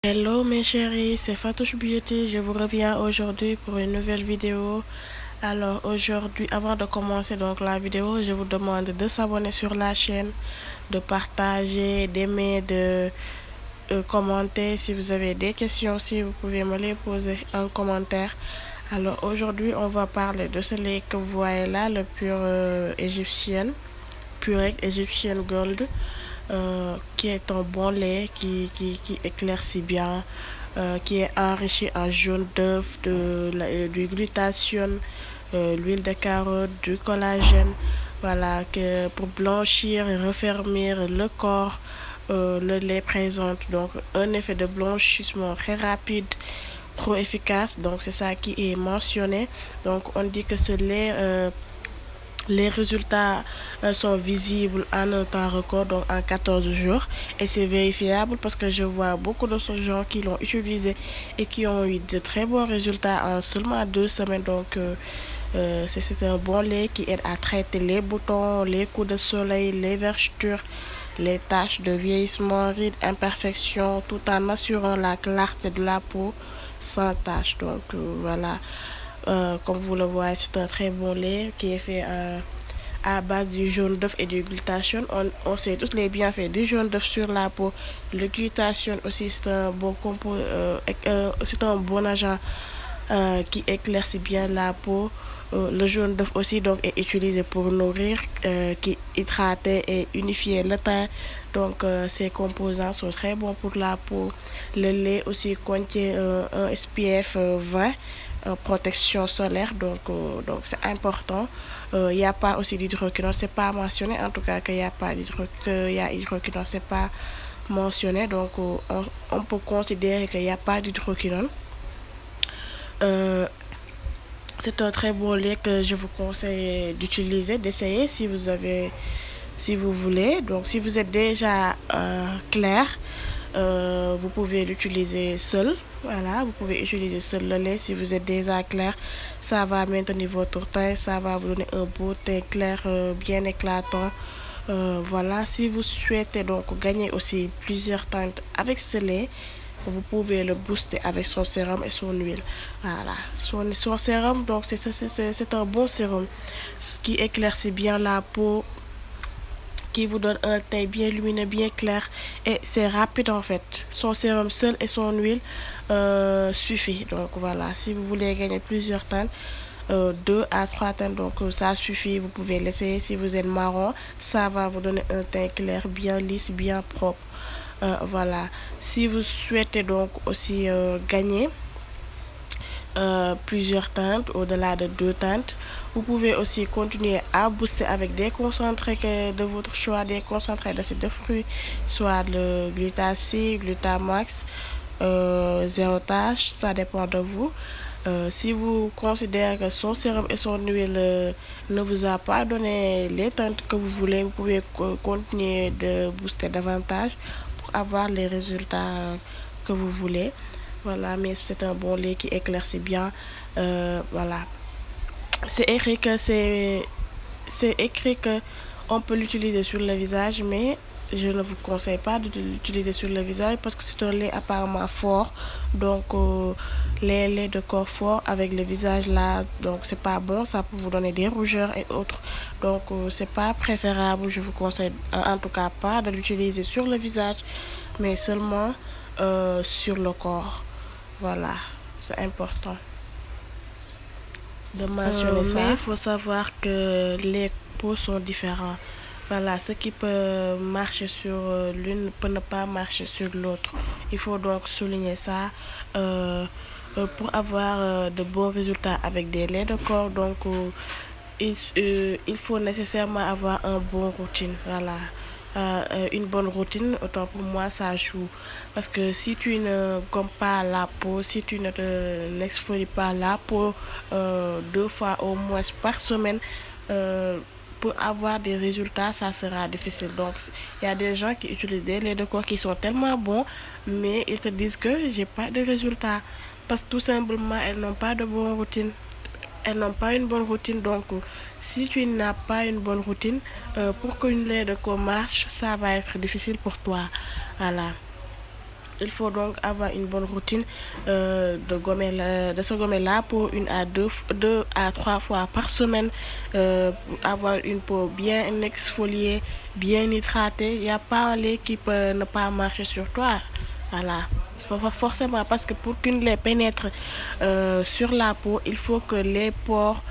Hello mes chéris, c'est Fatouche Beauty, je vous reviens aujourd'hui pour une nouvelle vidéo. Alors aujourd'hui, avant de commencer donc la vidéo, je vous demande de s'abonner sur la chaîne, de partager, d'aimer, de commenter. Si vous avez des questions, si vous pouvez me les poser en commentaire. Alors aujourd'hui, on va parler de ce lait que vous voyez là, le pur égyptien, Purée Egyptian Gold, qui est un bon lait qui éclaircit bien, qui est enrichi en jaune d'œuf, du glutathione, l'huile de carotte, du collagène, voilà, que pour blanchir et refermir le corps. Le lait présente donc un effet de blanchissement très rapide, trop efficace, donc c'est ça qui est mentionné. Donc on dit que ce lait les résultats sont visibles en un temps record, donc en 14 jours. Et c'est vérifiable parce que je vois beaucoup de gens qui l'ont utilisé et qui ont eu de très bons résultats en seulement 2 semaines. Donc, c'est un bon lait qui aide à traiter les boutons, les coups de soleil, les vergetures, les taches de vieillissement, rides, imperfections, tout en assurant la clarté de la peau sans tache. Donc, voilà. Comme vous le voyez, c'est un très bon lait qui est fait à base du jaune d'œuf et du glutathione. On sait tous les bienfaits du jaune d'œuf sur la peau. Le glutathione aussi, c'est un bon agent qui éclaircit bien la peau. Le jaune d'œuf aussi donc est utilisé pour nourrir, qui hydrater et unifier le teint. Donc ces composants sont très bons pour la peau. Le lait aussi contient un SPF 20, protection solaire, donc c'est important. Il n'y a pas aussi d'hydroquinone, c'est pas mentionné en tout cas qu'il n'y a pas d'hydroquinone, c'est pas mentionné. Donc on peut considérer qu'il n'y a pas d'hydroquinone. Euh, c'est un très bon lait que je vous conseille d'utiliser, d'essayer si vous voulez. Donc, si vous êtes déjà clair, vous pouvez l'utiliser seul. Voilà, vous pouvez utiliser seul le lait si vous êtes déjà clair. Ça va maintenir votre teint, ça va vous donner un beau teint clair, bien éclatant. Voilà, si vous souhaitez donc gagner aussi plusieurs teintes avec ce lait, vous pouvez le booster avec son sérum et son huile. Voilà, son sérum, donc c'est un bon sérum qui éclaircit bien la peau, qui vous donne un teint bien lumineux, bien clair. Et c'est rapide en fait. Son sérum seul et son huile suffit. Donc voilà, si vous voulez gagner plusieurs teintes, 2 à 3 teintes, donc ça suffit. Vous pouvez l'essayer si vous êtes marron. Ça va vous donner un teint clair, bien lisse, bien propre. Voilà. Si vous souhaitez donc aussi gagner plusieurs teintes, au-delà de 2 teintes. Vous pouvez aussi continuer à booster avec des concentrés de votre choix, des concentrés d'acide de fruits, soit le glutacide, glutamax, zéro tâche, ça dépend de vous. Si vous considérez que son sérum et son huile ne vous a pas donné les teintes que vous voulez, vous pouvez continuer de booster davantage pour avoir les résultats que vous voulez. Voilà, mais c'est un bon lait qui éclaircit bien. Voilà. C'est écrit que c'est écrit que on peut l'utiliser sur le visage, mais je ne vous conseille pas de l'utiliser sur le visage parce que c'est un lait apparemment fort. Donc les laits de corps fort avec le visage là, donc c'est pas bon, ça peut vous donner des rougeurs et autres. Donc c'est pas préférable, je vous conseille en tout cas pas de l'utiliser sur le visage, mais seulement sur le corps. Voilà, c'est important de mentionner ça. Mais il faut savoir que les peaux sont différents. Voilà, ce qui peut marcher sur l'une peut ne pas marcher sur l'autre. Il faut donc souligner ça pour avoir de bons résultats avec des laits de corps. Donc, il faut nécessairement avoir un bon routine. Voilà. Une bonne routine, autant pour moi, ça joue. Parce que si tu ne gommes pas la peau, si tu ne n'exfolies pas la peau 2 fois au moins par semaine, pour avoir des résultats, ça sera difficile. Donc, il y a des gens qui utilisent des laits de corps qui sont tellement bons, mais ils te disent que j'ai pas de résultats. Parce que tout simplement, elles n'ont pas de bonne routine. Elles n'ont pas une bonne routine. Donc, si tu n'as pas une bonne routine, pour qu'une lait de corps marche, ça va être difficile pour toi. Voilà. Il faut donc avoir une bonne routine de se gommer la peau 1 à 2 à 3 fois par semaine, pour avoir une peau bien exfoliée, bien hydratée. Il n'y a pas un lait qui peut ne pas marcher sur toi. Voilà. Forcément, parce que pour qu'une lait pénètre sur la peau, il faut que les pores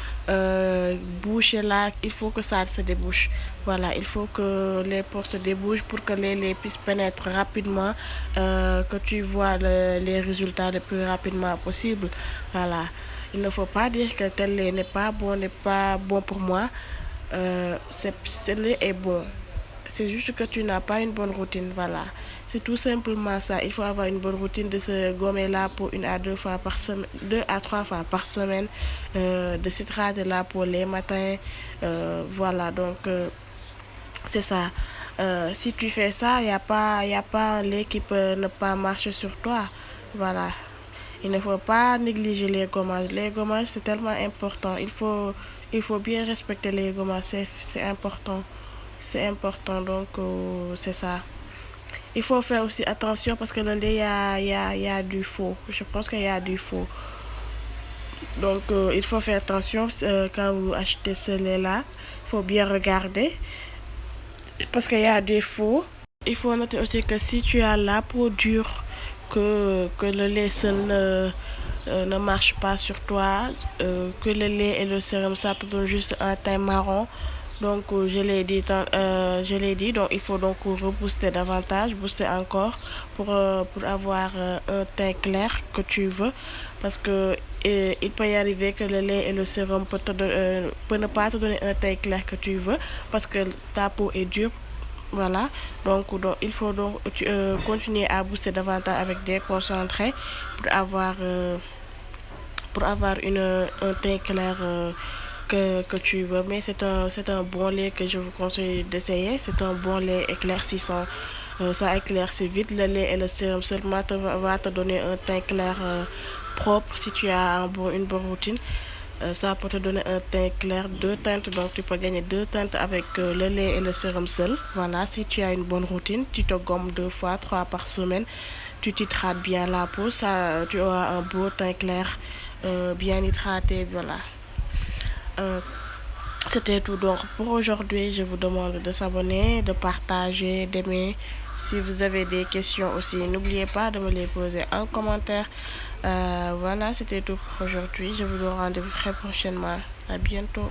bouchent là, il faut que ça se débouche. Voilà, il faut que les pores se débouchent pour que les laits puissent pénétrer rapidement, que tu vois les résultats le plus rapidement possible. Voilà. Il ne faut pas dire que tel lait n'est pas bon pour moi. Ce lait est bon. C'est juste que tu n'as pas une bonne routine, voilà. C'est tout simplement ça. Il faut avoir une bonne routine de se gommer la peau 1 à 2 fois par semaine, 2 à 3 fois par semaine, de s'hydrater la peau les matins, voilà. Donc c'est ça. Si tu fais ça, y a pas un lait qui peut ne pas marcher sur toi, voilà. Il ne faut pas négliger les gommages. Les gommages, c'est tellement important. Il faut bien respecter les gommages. C'est important. C'est important, donc c'est ça. Il faut faire aussi attention parce que le lait, il y a du faux. Je pense qu'il y a du faux. Donc, il faut faire attention quand vous achetez ce lait-là. Il faut bien regarder parce qu'il y a des faux. Il faut noter aussi que si tu as la peau dure, que le lait seul ne marche pas sur toi, que le lait et le sérum, ça te donne juste un teint marron. Donc, je l'ai dit, donc il faut donc rebooster davantage, booster encore pour avoir un teint clair que tu veux. Parce que il peut y arriver que le lait et le sérum peut ne pas te donner un teint clair que tu veux parce que ta peau est dure. Voilà, donc il faut donc continuer à booster davantage avec des concentrés pour avoir un teint clair que tu veux. Mais c'est un bon lait que je vous conseille d'essayer. C'est un bon lait éclaircissant. Ça éclaircit vite. Le lait et le sérum seulement va te donner un teint clair propre si tu as une bonne routine. Ça peut te donner un teint clair, 2 teintes, donc tu peux gagner 2 teintes avec le lait et le sérum seul. Voilà, si tu as une bonne routine, tu te gommes 2 fois, 3 par semaine, tu t'hydrates bien la peau, ça, tu auras un beau teint clair, bien hydraté, voilà. Euh, C'était tout donc pour aujourd'hui. Je vous demande de s'abonner, de partager, d'aimer. Si vous avez des questions aussi, n'oubliez pas de me les poser en commentaire. Voilà, c'était tout pour aujourd'hui. Je vous donne rendez-vous très prochainement. À bientôt.